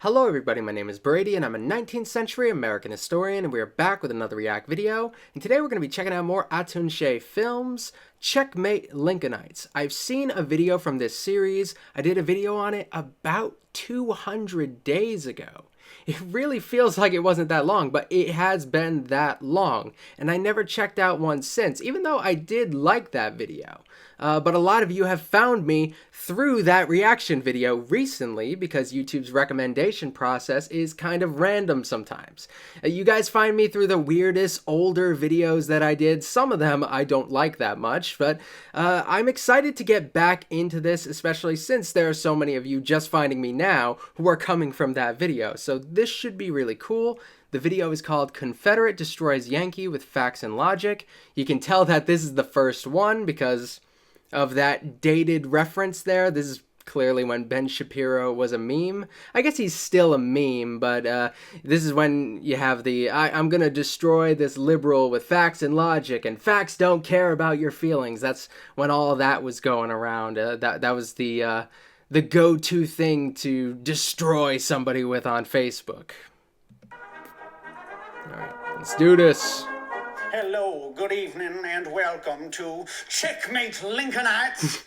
Hello everybody, my name is Brady and I'm a 19th century American historian and we are back with another React video. And today we're going to be checking out more Atun-Shei films, Checkmate Lincolnites. I've seen a video from this series. I did a video on it about 200 days ago. It really feels like it wasn't that long, but it has been that long. And I never checked out one since, even though I did like that video. But a lot of you have found me through that reaction video recently because YouTube's recommendation process is kind of random sometimes. You guys find me through the weirdest older videos that I did. Some of them I don't like that much, but I'm excited to get back into this, especially since there are so many of you just finding me now who are coming from that video. So this should be really cool. The video is called Confederate Destroys Yankee with Facts and Logic. You can tell that this is the first one because of that dated reference there. This is clearly when Ben Shapiro was a meme. I guess he's still a meme, but this is when you have the I'm gonna destroy this liberal with facts and logic, and facts don't care about your feelings. That's when all of that was going around. That was the go-to thing to destroy somebody with on Facebook. All right, let's do this. Hello, good evening, and welcome to Checkmate Lincolnites,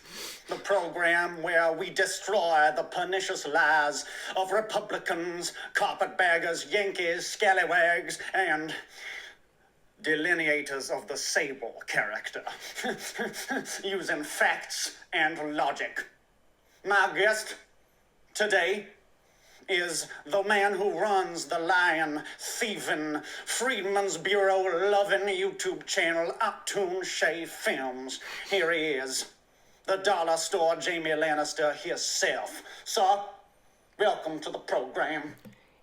the program where we destroy the pernicious lies of Republicans, carpetbaggers, Yankees, scallywags, and delineators of the sable character, using facts and logic. My guest today is the man who runs the lion-thieving, Freedmen's Bureau-loving YouTube channel, Atun-Shei Films. Here he is, the dollar store Jamie Lannister himself. Sir, welcome to the program.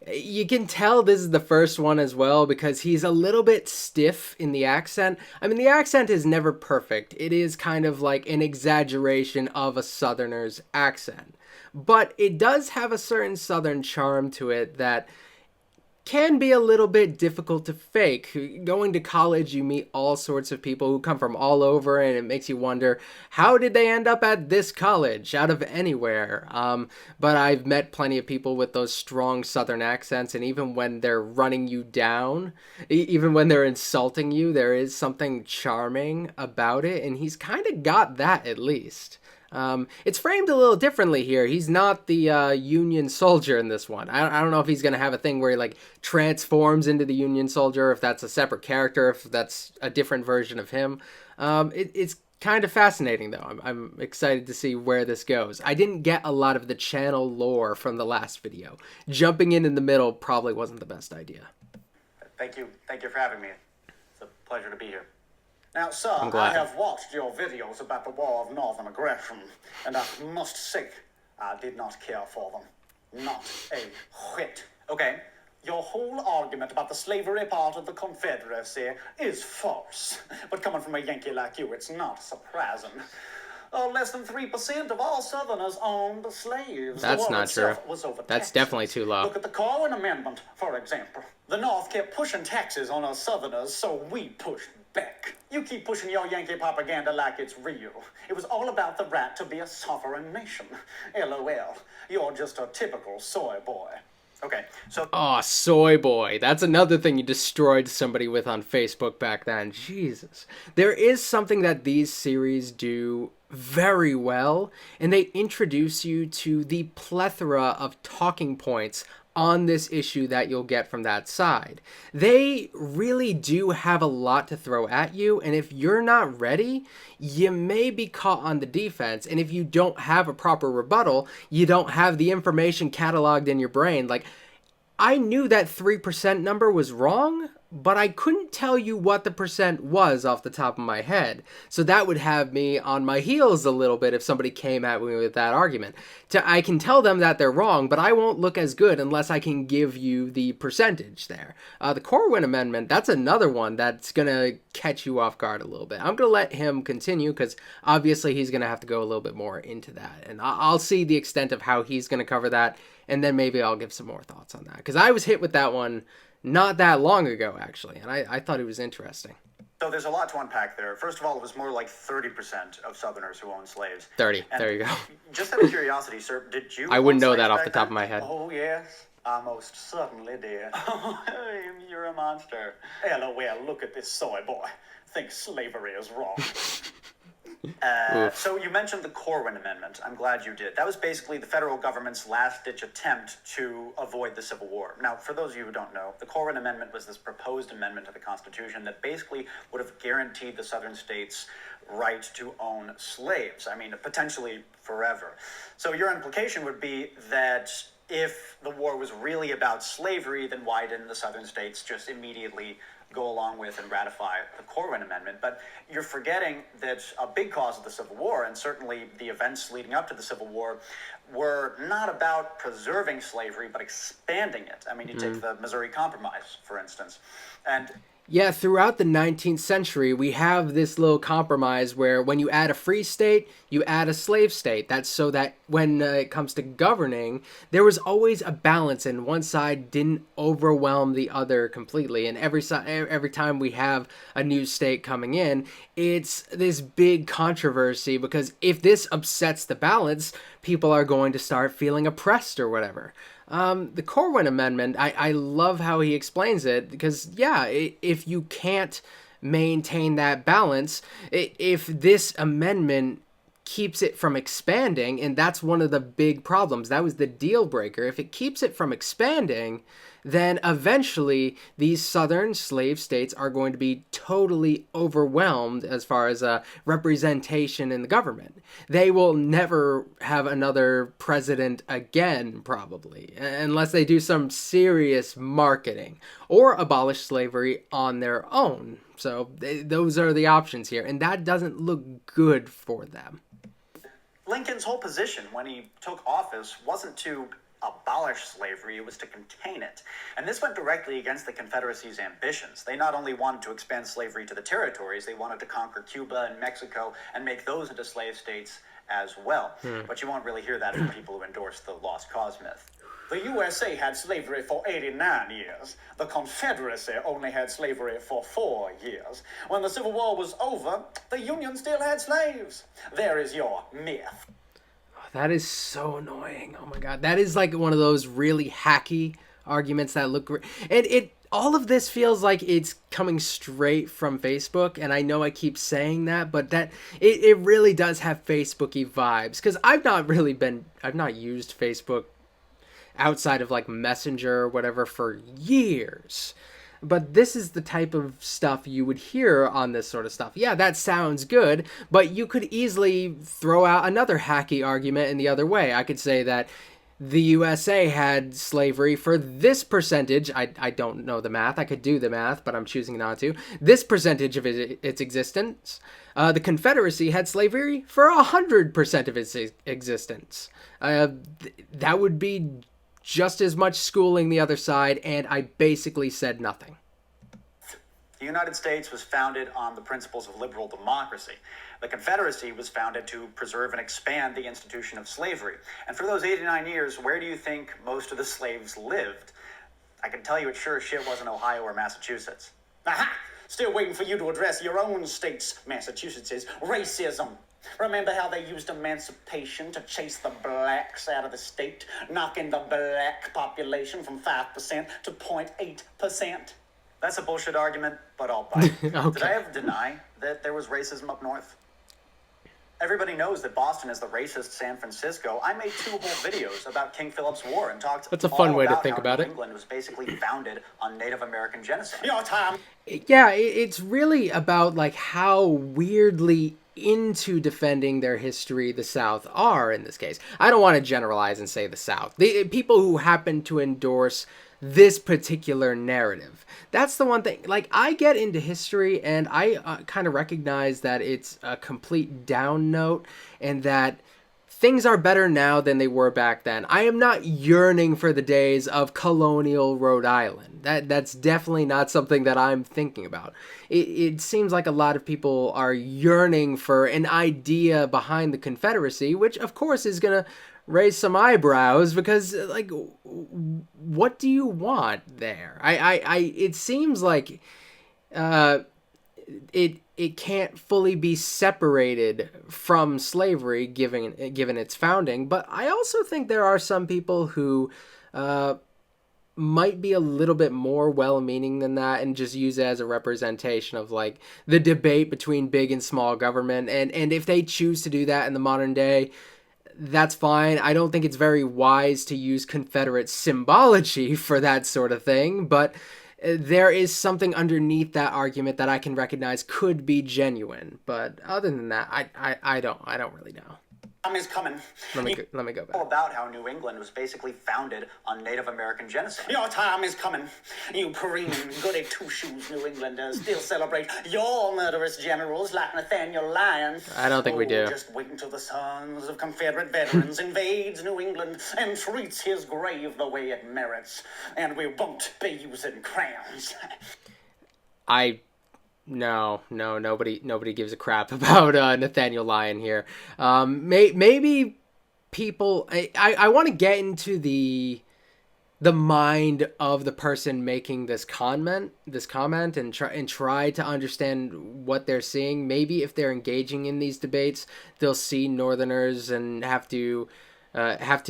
You can tell this is the first one as well because he's a little bit stiff in the accent. I mean, the accent is never perfect. It is kind of like an exaggeration of a Southerner's accent. But it does have a certain Southern charm to it that can be a little bit difficult to fake. Going to college, you meet all sorts of people who come from all over, and it makes you wonder, how did they end up at this college out of anywhere? But I've met plenty of people with those strong Southern accents, and even when they're running you down, even when they're insulting you, there is something charming about it, and he's kind of got that at least. It's framed a little differently here. He's not the Union soldier in this one. I don't know if he's going to have a thing where he like transforms into the Union soldier, if that's a separate character, if that's a different version of him. It's kind of fascinating though. I'm excited to see where this goes. I didn't get a lot of the channel lore from the last video. Jumping in the middle probably wasn't the best idea. Thank you for having me. It's a pleasure to be here. Now, sir, I have watched your videos about the War of Northern Aggression, and I must say, I did not care for them. Not a whit. Okay, your whole argument about the slavery part of the Confederacy is false. But coming from a Yankee like you, it's not surprising. Less than 3% of all Southerners owned slaves. That's not true. That's definitely too low. Look at the Corwin Amendment, for example. The North kept pushing taxes on us Southerners, so we pushed back. You keep pushing your Yankee propaganda like it's real. It was all about the right to be a sovereign nation. LOL. You're just a typical soy boy. Okay, so... Oh, soy boy. That's another thing you destroyed somebody with on Facebook back then. Jesus. There is something that these series do very well, and they introduce you to the plethora of talking points on this issue that you'll get from that side. They really do have a lot to throw at you, and if you're not ready, you may be caught on the defense, and if you don't have a proper rebuttal, you don't have the information cataloged in your brain. Like, I knew that 3% number was wrong, but I couldn't tell you what the percent was off the top of my head. So that would have me on my heels a little bit if somebody came at me with that argument. I can tell them that they're wrong, but I won't look as good unless I can give you the percentage there. The Corwin Amendment, that's another one that's going to catch you off guard a little bit. I'm going to let him continue because obviously he's going to have to go a little bit more into that. And I'll see the extent of how he's going to cover that, and then maybe I'll give some more thoughts on that. Because I was hit with that one not that long ago, actually, and I thought it was interesting. So there's a lot to unpack there. First of all, it was more like 30% of Southerners who owned slaves. 30, and there you go. Just out of curiosity, sir, did you I wouldn't know that off the top of my head. Oh, yes. I most certainly did. You're a monster. LOL, look at this soy boy. Thinks slavery is wrong. So you mentioned the Corwin Amendment. I'm glad you did. That was basically the federal government's last-ditch attempt to avoid the Civil War. Now, for those of you who don't know, the Corwin Amendment was this proposed amendment to the Constitution that basically would have guaranteed the southern states right to own slaves. I mean, potentially forever. So your implication would be that if the war was really about slavery, then why didn't the southern states just immediately go along with and ratify the Corwin Amendment? But you're forgetting that a big cause of the Civil War, and certainly the events leading up to the Civil War, were not about preserving slavery, but expanding it. I mean, you take the Missouri Compromise, for instance. And yeah, throughout the 19th century, we have this little compromise where when you add a free state, you add a slave state. That's so that when it comes to governing, there was always a balance and one side didn't overwhelm the other completely. And every time we have a new state coming in, it's this big controversy because if this upsets the balance, people are going to start feeling oppressed or whatever. The Corwin Amendment, I love how he explains it because, yeah, if you can't maintain that balance, if this amendment keeps it from expanding, and that's one of the big problems, that was the deal breaker. If it keeps it from expanding, then eventually these southern slave states are going to be totally overwhelmed as far as representation in the government. They will never have another president again, probably, unless they do some serious marketing or abolish slavery on their own. So those are the options here, and that doesn't look good for them. Lincoln's whole position when he took office wasn't to abolish slavery, it was to contain it. And this went directly against the Confederacy's ambitions. They not only wanted to expand slavery to the territories, they wanted to conquer Cuba and Mexico and make those into slave states as well. But you won't really hear that from people who endorse the lost cause myth. The USA had slavery for 89 years. The Confederacy only had slavery for 4 years. When the Civil War was over, the Union still had slaves. There is your myth. That is so annoying. Oh my god. That is like one of those really hacky arguments that look great. And all of this feels like it's coming straight from Facebook, and I know I keep saying that, but that it really does have Facebooky vibes because I've not used Facebook outside of like Messenger or whatever for years. But this is the type of stuff you would hear on this sort of stuff. Yeah, that sounds good, but you could easily throw out another hacky argument in the other way. I could say that the USA had slavery for this percentage. I don't know the math. I could do the math, but I'm choosing not to. This percentage of its existence. The Confederacy had slavery for 100% of its existence. That would be just as much schooling the other side, and I basically said nothing. The United States was founded on the principles of liberal democracy. The Confederacy was founded to preserve and expand the institution of slavery. And for those 89 years, where do you think most of the slaves lived? I can tell you it sure as shit wasn't Ohio or Massachusetts. Aha! Still waiting for you to address your own state's, Massachusetts' racism. Remember how they used emancipation to chase the blacks out of the state, knocking the black population from 5% to 0.8%? That's a bullshit argument, but I'll buy it. Okay. Did I ever deny that there was racism up north? Everybody knows that Boston is the racist San Francisco. I made 2 whole videos about King Philip's War and talked That's a fun way to think how about it. England was basically founded on Native American genocide. Your time. Yeah, it's really about like how weirdly into defending their history the South are in this case. I don't want to generalize and say the South. The people who happen to endorse this particular narrative. That's the one thing. Like, I get into history and I kind of recognize that it's a complete down note and that things are better now than they were back then. I am not yearning for the days of colonial Rhode Island. That's definitely not something that I'm thinking about. It seems like a lot of people are yearning for an idea behind the Confederacy, which of course is going to raise some eyebrows because, like, what do you want there? It seems like it can't fully be separated from slavery given its founding. But I also think there are some people who might be a little bit more well-meaning than that and just use it as a representation of like the debate between big and small government. And if they choose to do that in the modern day, that's fine. I don't think it's very wise to use Confederate symbology for that sort of thing, but there is something underneath that argument that I can recognize could be genuine. But other than that, I don't really know. Time is coming. Let me go back. About how New England was basically founded on Native American genocide. Your time is coming. You Perine, goody two-shoes New Englanders still celebrate your murderous generals like Nathaniel Lyon. I don't think we do. Just wait until the sons of Confederate veterans invades New England and treats his grave the way it merits, and we won't be using crayons. No, nobody gives a crap about Nathaniel Lyon here. Maybe people. I want to get into the mind of the person making this comment, and try to understand what they're seeing. Maybe if they're engaging in these debates, they'll see Northerners and have to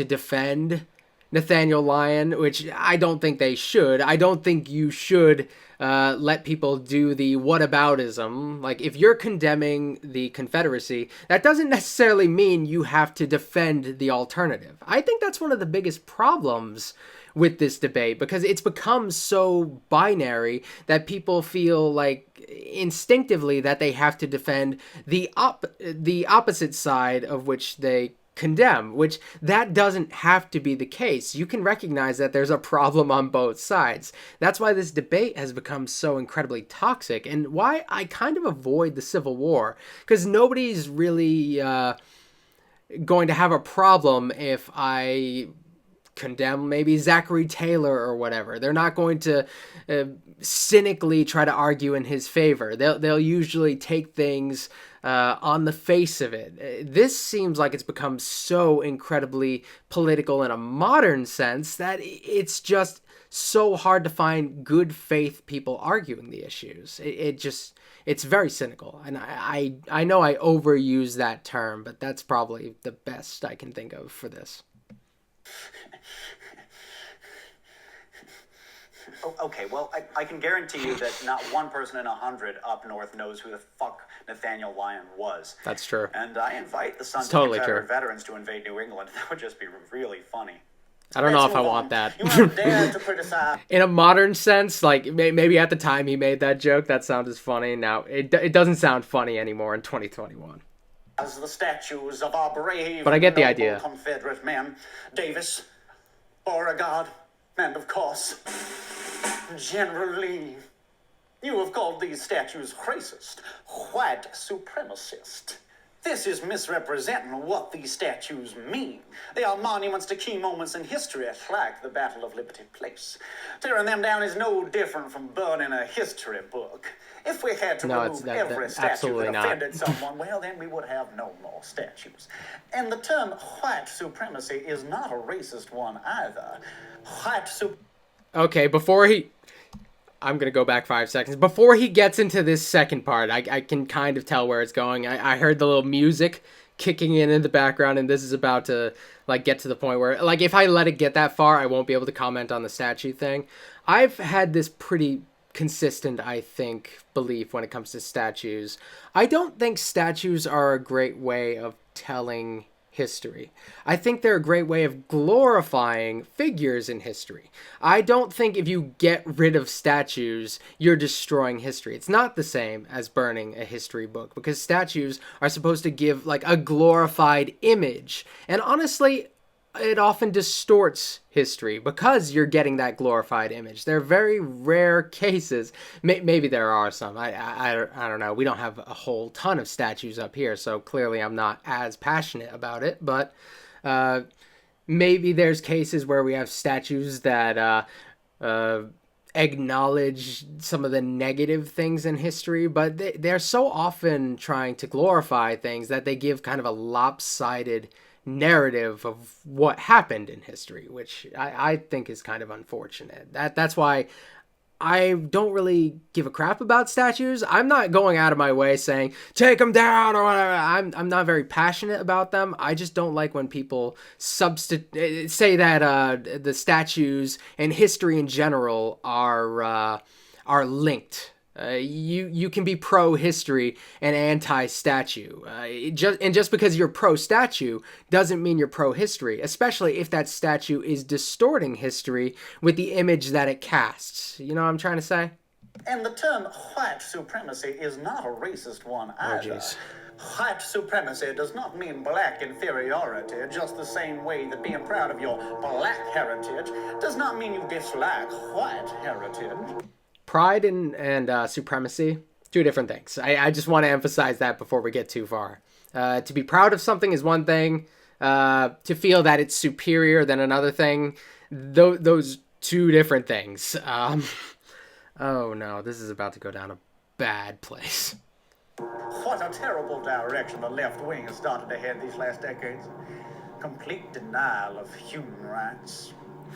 defend Nathaniel Lyon, which I don't think they should. I don't think you should let people do the whataboutism. Like, if you're condemning the Confederacy, that doesn't necessarily mean you have to defend the alternative. I think that's one of the biggest problems with this debate, because it's become so binary that people feel like instinctively that they have to defend the opposite side of which they condemn, which that doesn't have to be the case. You can recognize that there's a problem on both sides. That's why this debate has become so incredibly toxic, and why I kind of avoid the Civil War, because nobody's really going to have a problem if I condemn maybe Zachary Taylor or whatever. They're not going to cynically try to argue in his favor. They'll usually take things on the face of it. This seems like it's become so incredibly political in a modern sense that it's just so hard to find good faith people arguing the issues. It's very cynical. And I know I overuse that term, but that's probably the best I can think of for this. Okay, well, I can guarantee you that not one person in 100 up north knows who the fuck Nathaniel Lyon was. That's true. And I invite the sons of Confederate veterans to invade New England. That would just be really funny. I don't know if I want that. You haven't dared to criticize. In a modern sense, like maybe at the time he made that joke, that sounded funny. Now it doesn't sound funny anymore in 2021. As the statues of our brave, but I get the idea. Confederate men, Davis, Beauregard, and of course, General Lee. You have called these statues racist, white supremacist. This is misrepresenting what these statues mean. They are monuments to key moments in history, like the Battle of Liberty Place. Tearing them down is no different from burning a history book. If we had to remove every statue that offended someone, well, then we would have no more statues. And the term white supremacy is not a racist one either. Okay, I'm going to go back 5 seconds. Before he gets into this second part, I can kind of tell where it's going. I heard the little music kicking in the background, and this is about to like get to the point where, like, if I let it get that far, I won't be able to comment on the statue thing. I've had this pretty consistent, I think, belief when it comes to statues. I don't think statues are a great way of telling history. I think they're a great way of glorifying figures in history. I don't think if you get rid of statues, you're destroying history. It's not the same as burning a history book, because statues are supposed to give like a glorified image. And honestly, it often distorts history because you're getting that glorified image. They're very rare cases. Maybe there are some. I don't know. We don't have a whole ton of statues up here, so clearly I'm not as passionate about it. But maybe there's cases where we have statues that acknowledge some of the negative things in history, but they're so often trying to glorify things that they give kind of a lopsided narrative of what happened in history, which I think is kind of unfortunate. That's why I don't really give a crap about statues. I'm not going out of my way saying take them down or whatever. I'm not very passionate about them. I just don't like when people say that the statues and history in general are linked. You can be pro history and anti statue. Just because you're pro statue doesn't mean you're pro history, especially if that statue is distorting history with the image that it casts. You know what I'm trying to say? And the term white supremacy is not a racist one either. Oh, jeez. White supremacy does not mean black inferiority, just the same way that being proud of your black heritage does not mean you dislike white heritage. Pride and supremacy, two different things. I just want to emphasize that before we get too far. To be proud of something is one thing. To feel that it's superior than another thing, those two different things. Oh no, this is about to go down a bad place. What a terrible direction the left wing has started to head these last decades. Complete denial of human rights.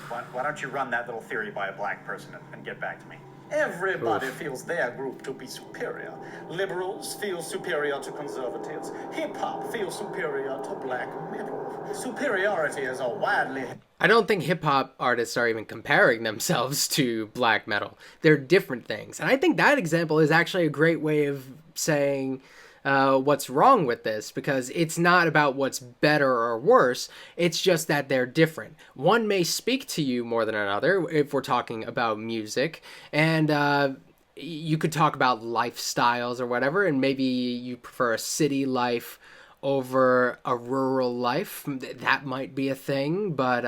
Why don't you run that little theory by a black person and get back to me? Everybody feels their group to be superior. Liberals feel superior to conservatives. Hip-hop feels superior to black metal. Superiority is a widely... I don't think hip-hop artists are even comparing themselves to black metal. They're different things. And I think that example is actually a great way of saying what's wrong with this, because it's not about what's better or worse. It's just that they're different. One may speak to you more than another if we're talking about music, and you could talk about lifestyles or whatever, and maybe you prefer a city life over a rural life. That might be a thing, but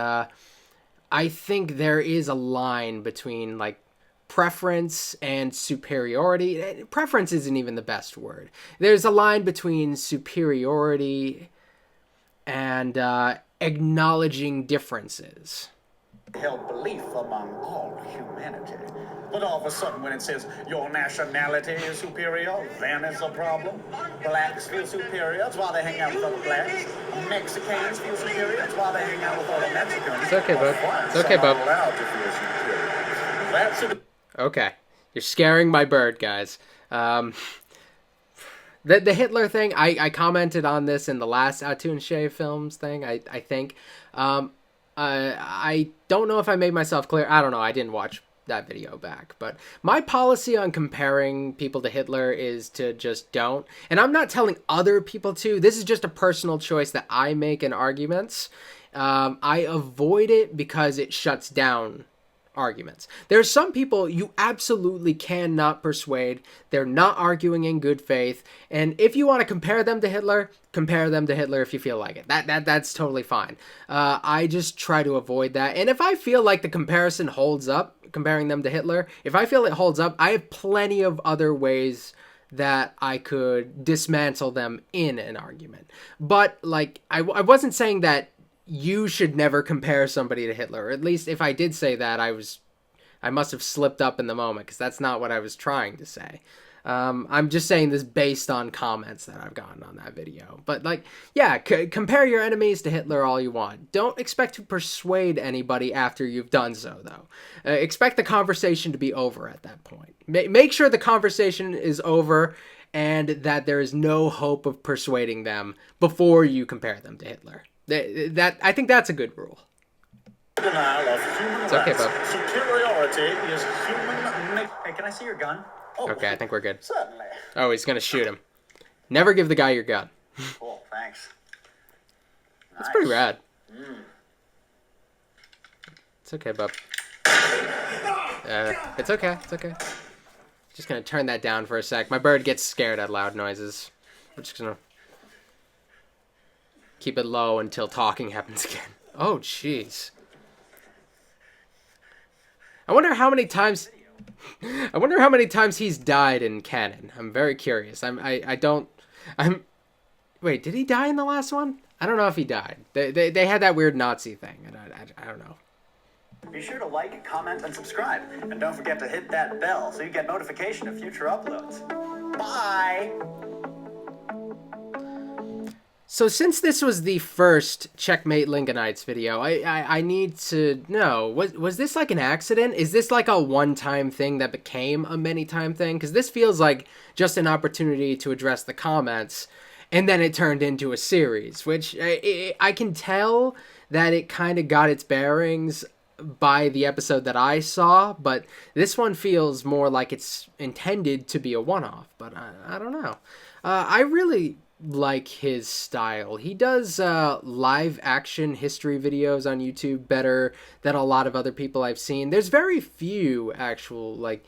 I think there is a line between like preference and superiority. Preference isn't even the best word. There's a line between superiority and acknowledging differences. Held belief among all humanity. But all of a sudden when it says your nationality is superior, then it's a problem. Blacks feel superior, that's why they hang out with other blacks. Mexicans feel superior, that's why they hang out with other Mexicans. It's okay, bub. It's okay, bub. That's Okay. You're scaring my bird, guys. The Hitler thing, I commented on this in the last Atun-Shei films thing, I think. I don't know if I made myself clear. I don't know. I didn't watch that video back. But my policy on comparing people to Hitler is to just don't. And I'm not telling other people to. This is just a personal choice that I make in arguments. I avoid it because it shuts down arguments. There's some people you absolutely cannot persuade. They're not arguing in good faith. And if you want to compare them to Hitler if you feel like it. That's totally fine. I just try to avoid that. And if I feel like the comparison holds up, comparing them to Hitler, if I feel it holds up, I have plenty of other ways that I could dismantle them in an argument. But like, I wasn't saying that you should never compare somebody to Hitler. Or at least if I did say that, I must have slipped up in the moment, because that's not what I was trying to say. I'm just saying this based on comments that I've gotten on that video. But like, yeah, compare your enemies to Hitler all you want. Don't expect to persuade anybody after you've done so, though. Expect the conversation to be over at that point. Make sure the conversation is over and that there is no hope of persuading them before you compare them to Hitler. I think that's a good rule. Denial of human It's okay, rights. bub. Superiority is human. Hey, can I see your gun? Oh, Okay, I think we're good. certainly. Oh, he's gonna shoot him. Never give the guy your gun. Cool, thanks. That's pretty rad. It's okay, bub. It's okay. It's okay. Just gonna turn that down for a sec. My bird gets scared at loud noises. We're just gonna keep it low until talking happens again. Oh, jeez. I wonder how many times he's died in canon. I'm very curious. Wait, did he die in the last one? I don't know if he died. They had that weird Nazi thing, and I don't know. Be sure to like, comment, and subscribe. And don't forget to hit that bell so you get notification of future uploads. Bye! So since this was the first Checkmate Lincolnites video, I need to know, was this like an accident? Is this like a one-time thing that became a many-time thing? Because this feels like just an opportunity to address the comments, and then it turned into a series, which I can tell that it kind of got its bearings by the episode that I saw, but this one feels more like it's intended to be a one-off, but I don't know. I really like his style. He does live action history videos on YouTube better than a lot of other people I've seen. There's very few actual like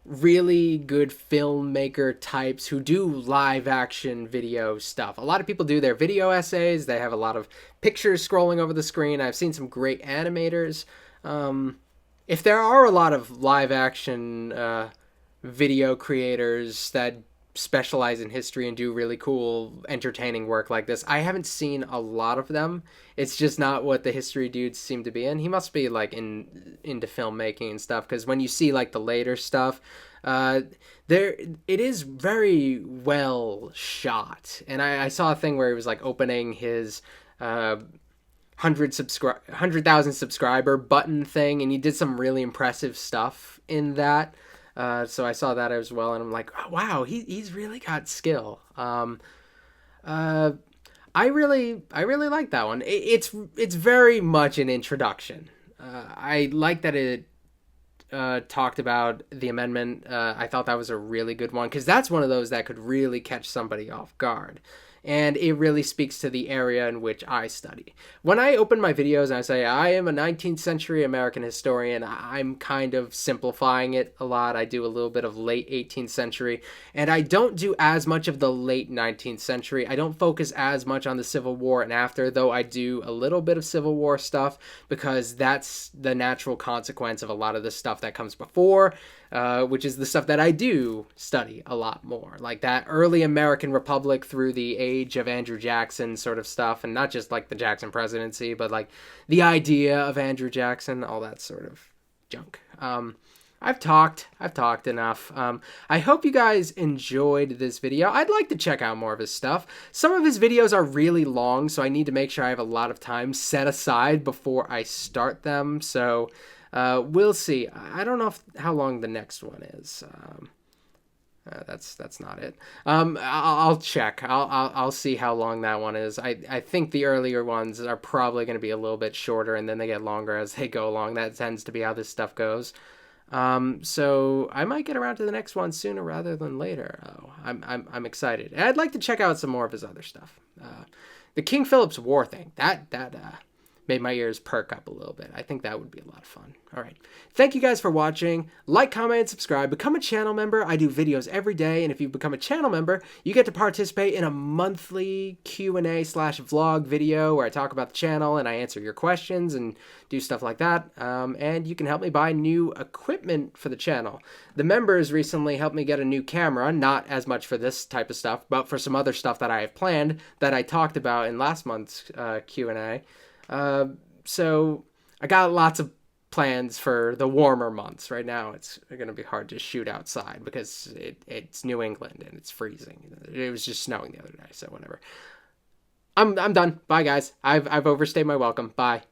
really good filmmaker types who do live action video stuff. A lot of people do their video essays. They have a lot of pictures scrolling over the screen. I've seen some great animators. If there are a lot of live action video creators that specialize in history and do really cool entertaining work like this, I haven't seen a lot of them. It's just not what the history dudes seem to be in. He must be like into filmmaking and stuff, because when you see like the later stuff, there it is very well shot. And I saw a thing where he was like opening his 100,000 subscriber button thing, and he did some really impressive stuff in that. So I saw that as well, and I'm like, oh, wow, he's really got skill. I really like that one. It's very much an introduction. I like that it talked about the amendment. I thought that was a really good one, because that's one of those that could really catch somebody off guard. And it really speaks to the area in which I study. When I open my videos and I say, I am a 19th century American historian, I'm kind of simplifying it a lot. I do a little bit of late 18th century, and I don't do as much of the late 19th century. I don't focus as much on the Civil War and after, though I do a little bit of Civil War stuff, because that's the natural consequence of a lot of the stuff that comes before, which is the stuff that I do study a lot more. Like that early American Republic through the age of Andrew Jackson sort of stuff, and not just like the Jackson presidency, but like the idea of Andrew Jackson, all that sort of junk. I've talked enough. I hope you guys enjoyed this video. I'd like to check out more of his stuff. Some of his videos are really long, so I need to make sure I have a lot of time set aside before I start them. So we'll see. I don't know how long the next one is. That's not it. I'll check. I'll see how long that one is. I think the earlier ones are probably going to be a little bit shorter, and then they get longer as they go along. That tends to be how this stuff goes. So I might get around to the next one sooner rather than later. Oh, I'm excited. And I'd like to check out some more of his other stuff. The King Philip's War thing. That made my ears perk up a little bit. I think that would be a lot of fun. All right. Thank you guys for watching. Like, comment, and subscribe. Become a channel member. I do videos every day, and if you become a channel member, you get to participate in a monthly Q&A/vlog video where I talk about the channel and I answer your questions and do stuff like that. And you can help me buy new equipment for the channel. The members recently helped me get a new camera, not as much for this type of stuff, but for some other stuff that I have planned that I talked about in last month's Q&A. So I got lots of plans for the warmer months. Right now it's going to be hard to shoot outside because it's New England and it's freezing. It was just snowing the other day, so whatever. I'm done. Bye guys. I've overstayed my welcome. Bye.